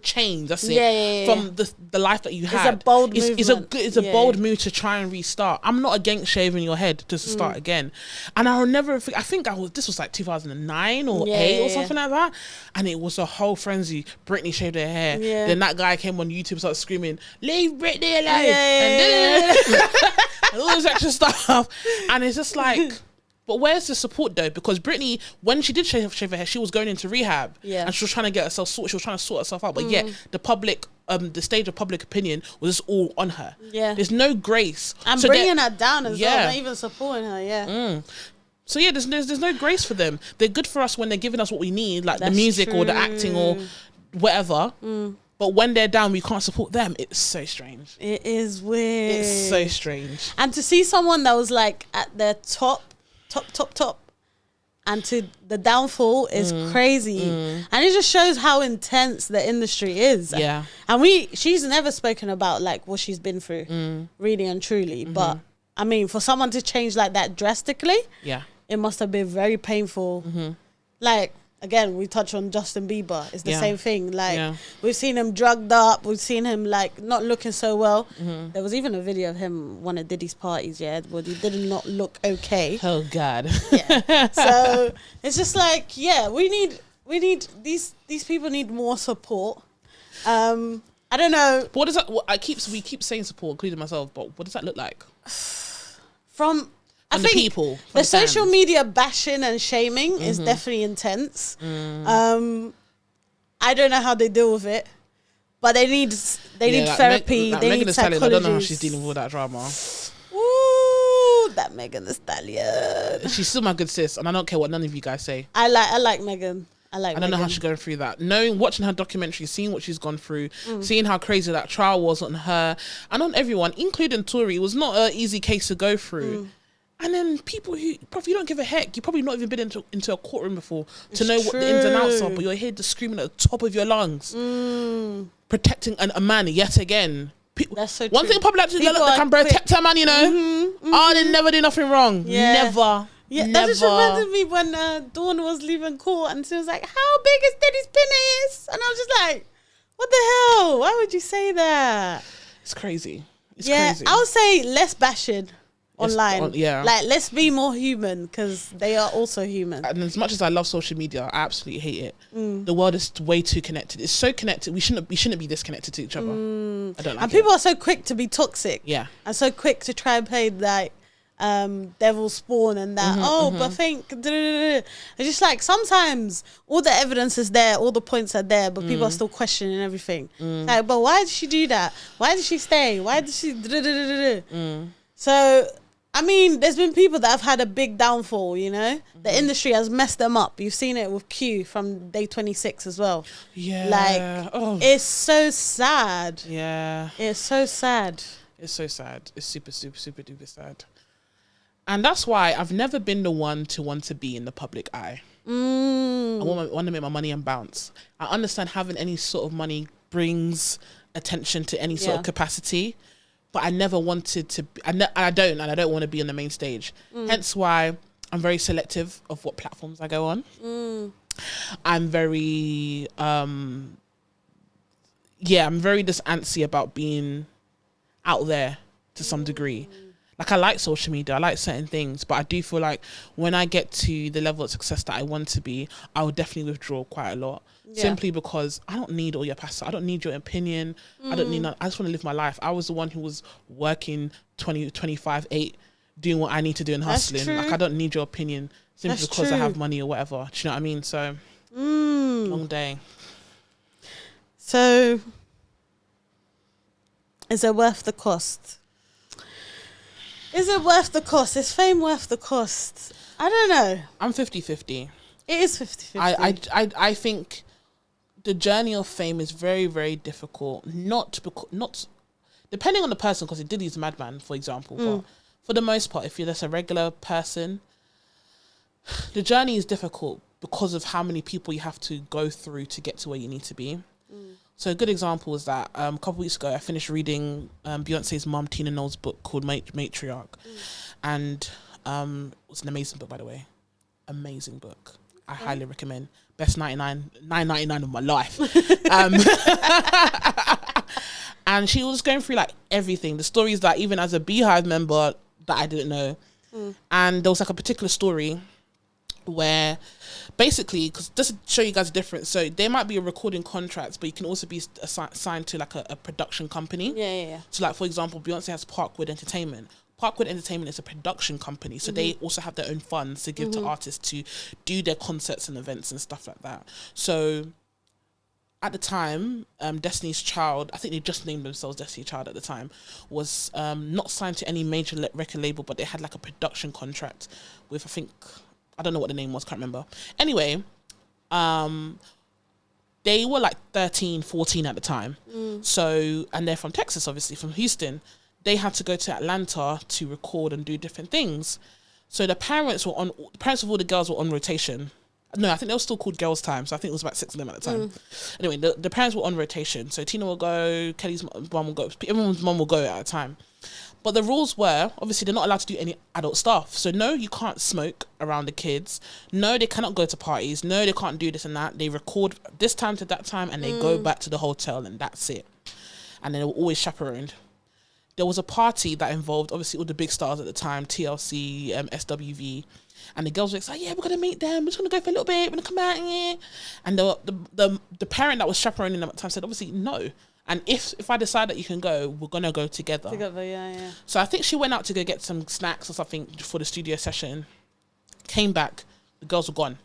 change. That's it. From the life that you had. It's a bold movement. It's a bold move to try and restart. I'm not against shaving your head to start again. And I'll never. I think this was like 2009 or 8 or something like that. And it was a whole frenzy. Britney shaved her hair. Then that guy came on YouTube, started screaming, "Leave Britney alone!" And all this extra stuff. And it's just like, but where's the support though? Because Britney, when she did shave her hair, she was going into rehab. And she was trying to get herself sorted. She was trying to sort herself out. But yet, the stage of public opinion was just all on her. There's no grace. And so bringing her down as well, not even supporting her, So yeah, there's no grace for them. They're good for us when they're giving us what we need, like the music or the acting or whatever. But when they're down, we can't support them. It's so strange. It is weird. It's so strange. And to see someone that was like at their top, and to the downfall is crazy. And it just shows how intense the industry is. Yeah. And she's never spoken about like what she's been through, really and truly. But I mean, for someone to change like that drastically, it must have been very painful. Like, again, we touch on Justin Bieber. It's the same thing. Like, we've seen him drugged up. We've seen him, like, not looking so well. There was even a video of him one of Diddy's parties, where he did not look okay. Oh, God. So, it's just like, we need these people need more support. I don't know. But what does that, we keep saying support, including myself, but what does that look like? I think the social media bashing and shaming is definitely intense. I don't know how they deal with it, but they need therapy. They need psychology. I don't know how she's dealing with all that drama. Ooh, that Megan Thee Stallion. She's still my good sis, and I don't care what none of you guys say. I like Megan. I don't know how she's going through that. Watching her documentary, seeing what she's gone through, seeing how crazy that trial was on her and on everyone, including Tory, it was not an easy case to go through. And then people who, you don't give a heck. You've probably not even been into a courtroom before to know what the ins and outs are, but you're here just screaming at the top of your lungs, protecting a man yet again. That's so one true. thing probably actually they can protect a man, you know. Oh, they never do nothing wrong. Yeah. Never. Yeah, that just reminded me when Dawn was leaving court and she was like, how big is Daddy's penis? And I was just like, what the hell? Why would you say that? It's crazy. It's crazy. I would say less bashing online. Like, let's be more human because they are also human. And as much as I love social media, I absolutely hate it. The world is way too connected. It's so connected. We shouldn't be disconnected to each other. I don't like it. And people are so quick to be toxic. Yeah. And so quick to try and play like devil spawn and that. But think it's just like sometimes all the evidence is there, all the points are there, but people are still questioning everything. Like, but why did she do that? Why did she stay? Why did she So I mean, there's been people that have had a big downfall, you know? The industry has messed them up. You've seen it with Q from Day 26 as well. Yeah. Like, it's so sad. Yeah. It's so sad. It's so sad. It's super, super, super duper sad. And that's why I've never been the one to want to be in the public eye. I want to make my money and bounce. I understand having any sort of money brings attention to any sort of capacity, but I never wanted to. I don't want to be on the main stage. Hence why I'm very selective of what platforms I go on. I'm very, I'm very just antsy about being out there to some degree. Like, I like social media, I like certain things, but I do feel like when I get to the level of success that I want to be, I will definitely withdraw quite a lot. Simply because I don't need all your pastor. I don't need your opinion. I don't need none. I just want to live my life. I was the one who was working 20-25-8, doing what I need to do and hustling. Like, I don't need your opinion simply because I have money or whatever. Do you know what I mean? So, long day. So, is it worth the cost? Is it worth the cost? Is fame worth the cost? I don't know. I'm 50-50. It is 50-50. I think the journey of fame is very, very difficult. Not depending on the person, because Diddy's a madman, for example. But for the most part, if you're just a regular person, the journey is difficult because of how many people you have to go through to get to where you need to be. So a good example is that a couple weeks ago, I finished reading Beyonce's mum, Tina Knowles' book called Matriarch. And it was an amazing book, by the way. Amazing book. I highly recommend. Best $9.99 of my life. And she was going through like everything. The stories that even as a Beehive member that I didn't know. And there was like a particular story where basically, because just to show you guys the difference, so there might be a recording contract, but you can also be assigned to like a production company. Yeah. So like, for example, Beyonce has Parkwood Entertainment. Parkwood Entertainment is a production company, so they also have their own funds to give to artists to do their concerts and events and stuff like that. So at the time, Destiny's Child, I think they just named themselves Destiny's Child at the time, was not signed to any major record label, but they had like a production contract with, I don't know what the name was, can't remember. Anyway, they were like 13, 14 at the time. So, and they're from Texas, obviously, from Houston. They had to go to Atlanta to record and do different things. So the parents of all the girls were on rotation. No, I think they were still called Girls' Time. So I think it was about 6 of them at the time. Anyway, the parents were on rotation. So Tina will go, Kelly's mum will go, everyone's mum will go at a time. But the rules were, obviously, they're not allowed to do any adult stuff. So no, you can't smoke around the kids. No, they cannot go to parties. No, they can't do this and that. They record this time to that time and they go back to the hotel and that's it. And they were always chaperoned. There was a party that involved, obviously, all the big stars at the time, TLC, SWV. And the girls were like, yeah, we're going to meet them. We're just going to go for a little bit. We're going to come out. Yeah. And the parent that was chaperoning them at the time said, obviously, no. And if I decide that you can go, we're going to go together. Yeah. So I think she went out to go get some snacks or something for the studio session. Came back. The girls were gone.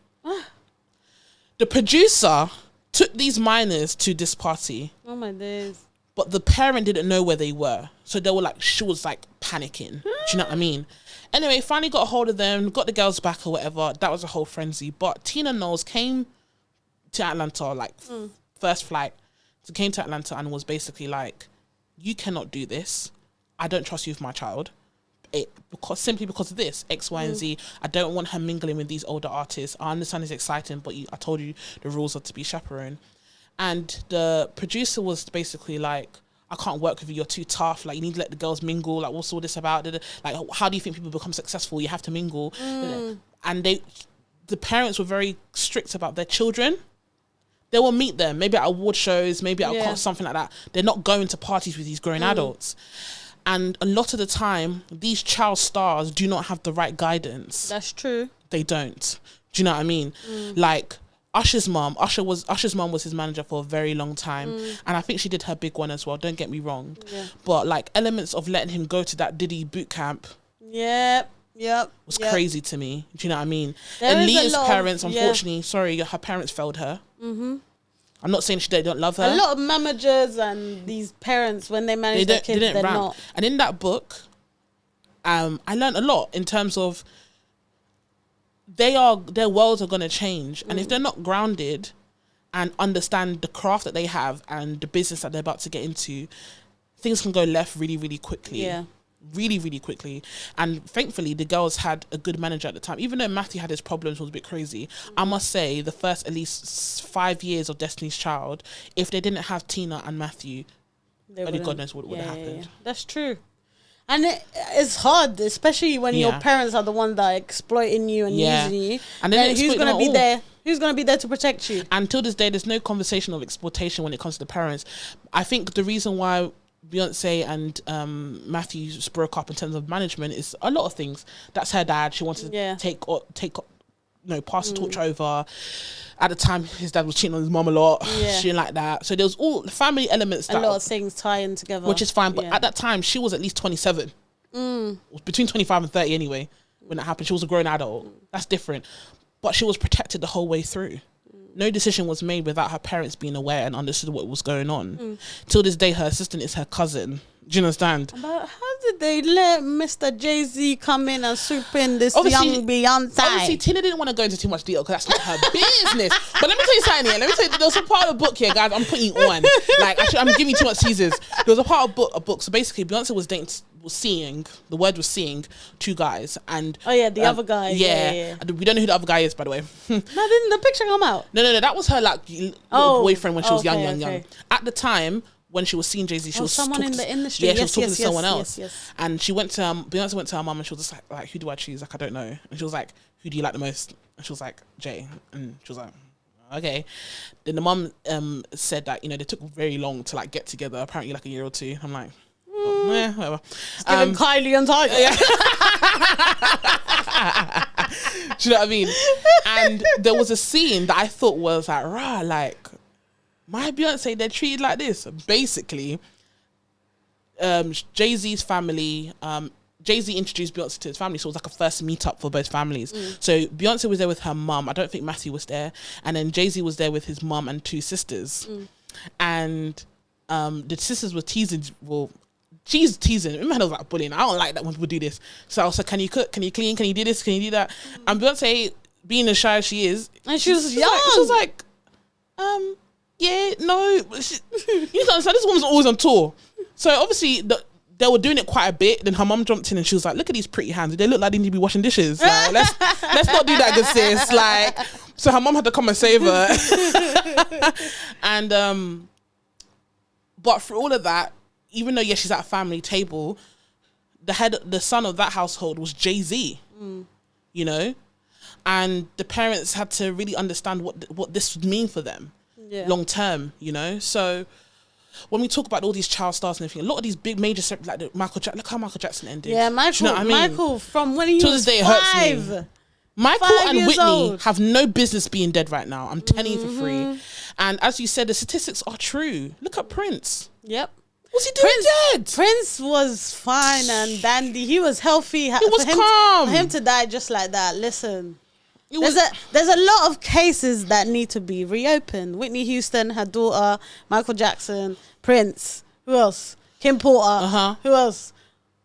The producer took these minors to this party. Oh, my days. But the parent didn't know where they were. So they were like, she was like panicking. Do you know what I mean? Anyway, finally got a hold of them, got the girls back or whatever. That was a whole frenzy. But Tina Knowles came to Atlanta, like first flight. So came to Atlanta and was basically like, you cannot do this. I don't trust you with my child. Simply because of this, X, Y, and Z. I don't want her mingling with these older artists. I understand it's exciting, but I told you the rules are to be chaperone. And the producer was basically like, I can't work with you, you're too tough, like you need to let the girls mingle, like what's all this about? Like, how do you think people become successful? You have to mingle. And the parents were very strict about their children. They will meet them, maybe at award shows, maybe at something like that. They're not going to parties with these grown adults. And a lot of the time, these child stars do not have the right guidance. That's true. They don't. Do you know what I mean? Like Usher's mum was his manager for a very long time. And I think she did her big one as well. Don't get me wrong. Yeah. But like elements of letting him go to that Diddy boot camp. Was crazy to me. Do you know what I mean? Aaliyah's parents, unfortunately, her parents failed her. I'm not saying they don't love her. A lot of managers and these parents, when they manage their kids, they're not. And in that book, I learned a lot in terms of their worlds are going to change. And if they're not grounded and understand the craft that they have and the business that they're about to get into, things can go left really, really quickly. Yeah. Really, really quickly. And thankfully the girls had a good manager at the time. Even though Matthew had his problems, was a bit crazy, I must say the first at least 5 years of Destiny's Child, if they didn't have Tina and Matthew, only God knows what would have happened. Yeah. That's true. And it's hard, especially when your parents are the ones that are exploiting you and using you. And then who's going to be there? Who's going to be there to protect you? And till this day, there's no conversation of exploitation when it comes to the parents. I think the reason why Beyonce and Matthew broke up in terms of management is a lot of things. That's her dad. She wanted to pass the torch over. At the time, his dad was cheating on his mom a lot, shit like that. So there was all the family elements. A lot of things tying together, which is fine. But at that time, she was at least 27, between 25 and 30 anyway. When that happened, she was a grown adult. That's different. But she was protected the whole way through. No decision was made without her parents being aware and understood what was going on. Till this day, her assistant is her cousin. Do you understand? But how did they let Mr. Jay-Z come in and swoop in this young Beyonce? Obviously, Tina didn't want to go into too much detail because that's not her business. But let me tell you something here. Let me tell you, there's a part of the book here, guys. I'm putting you on. Like, I'm giving you too much teasers. There was a part of a book. So basically, Beyonce was seeing two guys, and the other guy. Yeah. We don't know who the other guy is, by the way. Now, didn't the picture come out? No. That was her little boyfriend when she was young. At the time, when she was seeing Jay-Z, she was someone in the industry. Yeah, she was talking to someone else. And she went to Beyonce went to her mum and she was just like, who do I choose? Like, I don't know. And she was like, who do you like the most? And she was like, Jay. And she was like, okay. Then the mum said that, they took very long to like get together, apparently like a year or two. I'm like, whatever. It's giving Kylie and Tiger. Do you know what I mean? And there was a scene that I thought was like, my Beyonce, they're treated like this. Basically, Jay-Z's family, Jay-Z introduced Beyonce to his family, so it was like a first meetup for both families. So Beyonce was there with her mum. I don't think Matthew was there. And then Jay-Z was there with his mum and two sisters. And the sisters were teasing, she's teasing. Remember, I was like bullying. I don't like that when people do this. So I was like, can you cook? Can you clean? Can you do this? Can you do that? And Beyonce, being as shy as she is, and she was young. She was like, yeah, no. You need to understand, this woman's always on tour. So obviously, they were doing it quite a bit. Then her mum jumped in and she was like, look at these pretty hands. They look like they need to be washing dishes. Like, let's not do that, good sis. Like, so her mum had to come and save her. And, but for all of that, even though, she's at a family table, the son of that household was Jay-Z, and the parents had to really understand what this would mean for them long term, So when we talk about all these child stars and everything, a lot of these big major celebrities, like Michael Jackson, look how Michael Jackson ended. Yeah, Michael. You know what I mean? Michael, from when he was 5. It hurts me. Michael and Whitney have no business being dead right now. I'm telling you for free. And as you said, the statistics are true. Look at Prince. Yep. What's he doing dead? Prince was fine and dandy. He was healthy. He was calm. For him to die just like that, listen. There's a lot of cases that need to be reopened. Whitney Houston, her daughter, Michael Jackson, Prince. Who else? Kim Porter. Who else?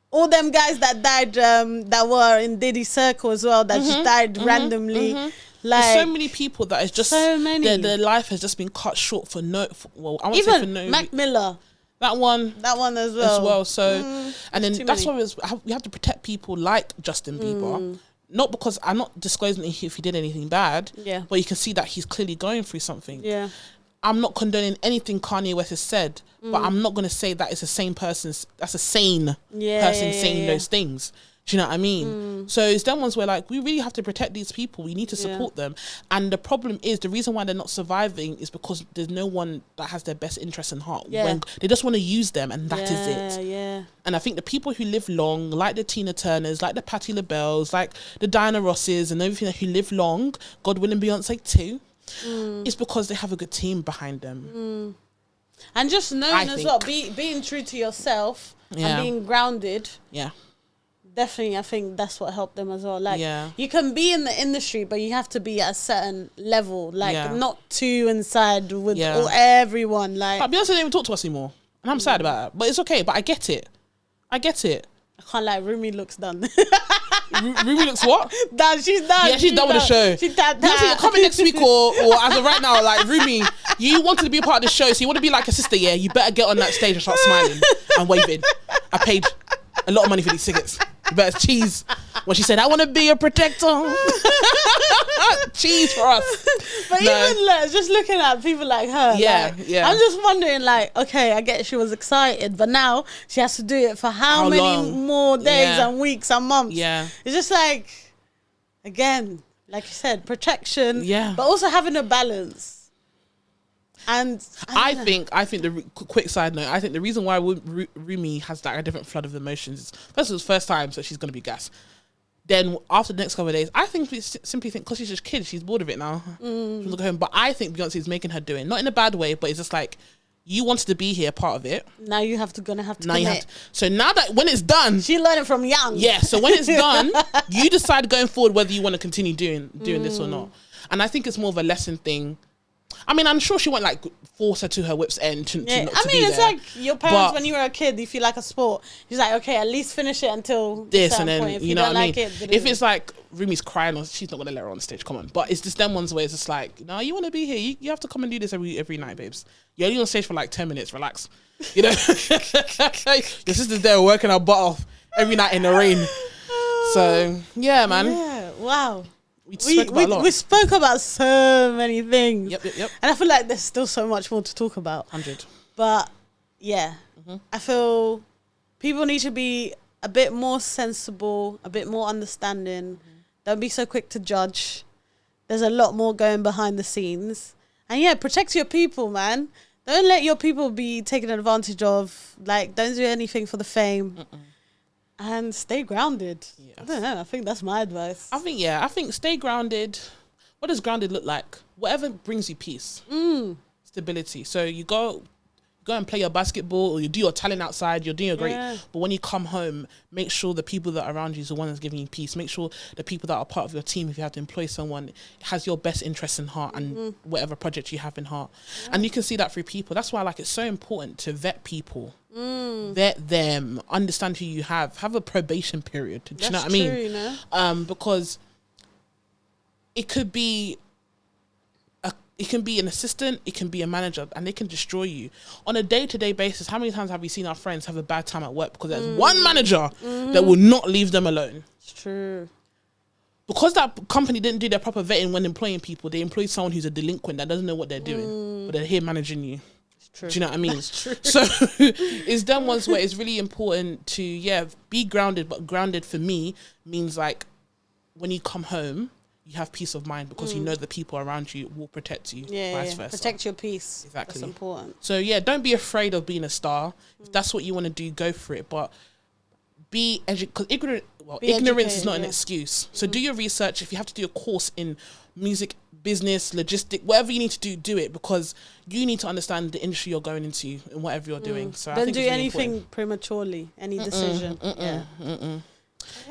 All them guys that died, that were in Diddy's circle as well, that just died randomly. Like, there's so many people that is just so many. Their life has just been cut short for I won't even say for no Mac Miller. That one as well. So, and then that's why we have to protect people like Justin Bieber. Not because I'm not disclosing if he did anything bad, but you can see that he's clearly going through something. Yeah. I'm not condoning anything Kanye West has said, but I'm not going to say that it's the same person. That's a sane person saying those things. Do you know what I mean? So it's them ones where like we really have to protect these people. We need to support them. And the problem is the reason why they're not surviving is because there's no one that has their best interest in heart. When they just want to use them, and that is it. Yeah. And I think the people who live long, like the Tina Turners, like the Patti LaBelles, like the Diana Rosses, and everything who live long, God willing, Beyonce too, it's because they have a good team behind them. And just knowing as well, being true to yourself and being grounded. Yeah. Definitely, I think that's what helped them as well. Like, you can be in the industry, but you have to be at a certain level. Like, not too inside with everyone. Like Beyonce didn't even talk to us anymore. And I'm sad about it. But it's okay. But I get it. I can't lie. Rumi looks done. Rumi looks what? Done. She's done. Yeah, she's done with the show. She's done. You're coming next week or as of right now, like, Rumi, you wanted to be a part of the show, so you want to be like a sister, yeah? You better get on that stage and start smiling and waving. I paid a lot of money for these tickets. You better cheese. When she said, I want to be a protector. Cheese for us. But even just looking at people like her. Yeah, I'm just wondering, like, okay, I get she was excited, but now she has to do it for how many long? More days and weeks and months. Yeah. It's just like, again, like you said, protection. Yeah. But also having a balance. And I think the quick side note, I think the reason why Rumi has like a different flood of emotions is first, it was first time, so she's gonna be gas. Then after the next couple of days, I think we simply think because she's just kid, she's bored of it now. She'll look at home. But I think Beyonce is making her do it, not in a bad way, but it's just like you wanted to be here, part of it. Now you have to commit. So now that when it's done, she learned it from young. Yeah. So when it's done, you decide going forward whether you want to continue doing this or not. And I think it's more of a lesson thing. I mean, I'm sure she won't like force her to her whip's end to it's like your parents when you were a kid, if you like a sport, he's like, okay, at least finish it until this, and then point. You know what I mean. If it's like Rumi's crying, or she's not gonna let her on stage. Come on, but it's just them ones where it's just like, no, you want to be here. You have to come and do this every night, babes. You're only on stage for like 10 minutes. Relax. You know, your sister's there working her butt off every night in the rain. So yeah, man. Yeah. Wow. We spoke about so many things. Yep. And I feel like there's still so much more to talk about. 100. But yeah, I feel people need to be a bit more sensible, a bit more understanding. Don't be so quick to judge. There's a lot more going behind the scenes. And yeah, protect your people, man. Don't let your people be taken advantage of. Like, don't do anything for the fame. And stay grounded. Yes. I don't know. I think that's my advice. I think stay grounded. What does grounded look like? Whatever brings you peace. Stability. So you go and play your basketball, or you do your talent outside, you're doing great. But when you come home, make sure the people that are around you is the one that's giving you peace. Make sure the people that are part of your team, if you have to employ someone, has your best interests in heart and whatever project you have in heart. And you can see that through people. That's why it's so important to vet people. Vet them, understand who you have a probation period. Do you know what I mean? True, you know? Because it could be an assistant, it can be a manager, and they can destroy you on a day-to-day basis. How many times have we seen our friends have a bad time at work because there's one manager that will not leave them alone? It's true. Because that company didn't do their proper vetting when employing people, they employed someone who's a delinquent that doesn't know what they're doing, but they're here managing you. True. Do you know what I mean? That's true. So it's them ones where it's really important to be grounded, but grounded for me means like when you come home, you have peace of mind because you know the people around you will protect you. Vice versa. Protect your peace. Exactly. That's important. So don't be afraid of being a star. If that's what you want to do, go for it. But be because ignorance is not an excuse. So do your research. If you have to do a course in music, business, logistic, whatever you need to do it, because you need to understand the industry you're going into and whatever you're doing. So don't do anything prematurely. Any decision.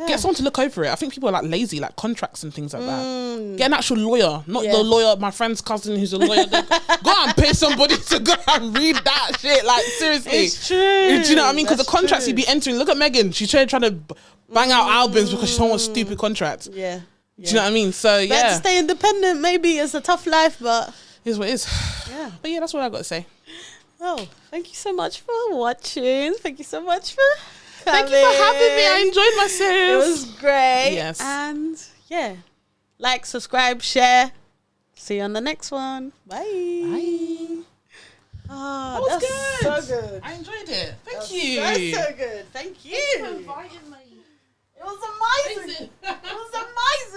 Get someone to look over it. I think people are like lazy, like contracts and things like that. Get an actual lawyer, not the lawyer, my friend's cousin who's a lawyer. Go and pay somebody to go and read that shit. Like, seriously. It's true. Do you know what I mean? Because the contracts you'd be entering, look at Megan. She's trying to bang out albums because she wants stupid contracts. Yeah. Do you know what I mean? So yeah, better stay independent. Maybe it's a tough life, but it's what it is. Yeah. But yeah, that's what I got to say. Oh, thank you so much for watching. Thank you so much for coming. Thank you for having me. I enjoyed myself. It was great. Yes. And yeah, like, subscribe, share. See you on the next one. Bye. Bye. Oh, that was good. So good. I enjoyed it. Thank you. That's so good. Thank you. Inviting me. It was amazing. It was amazing.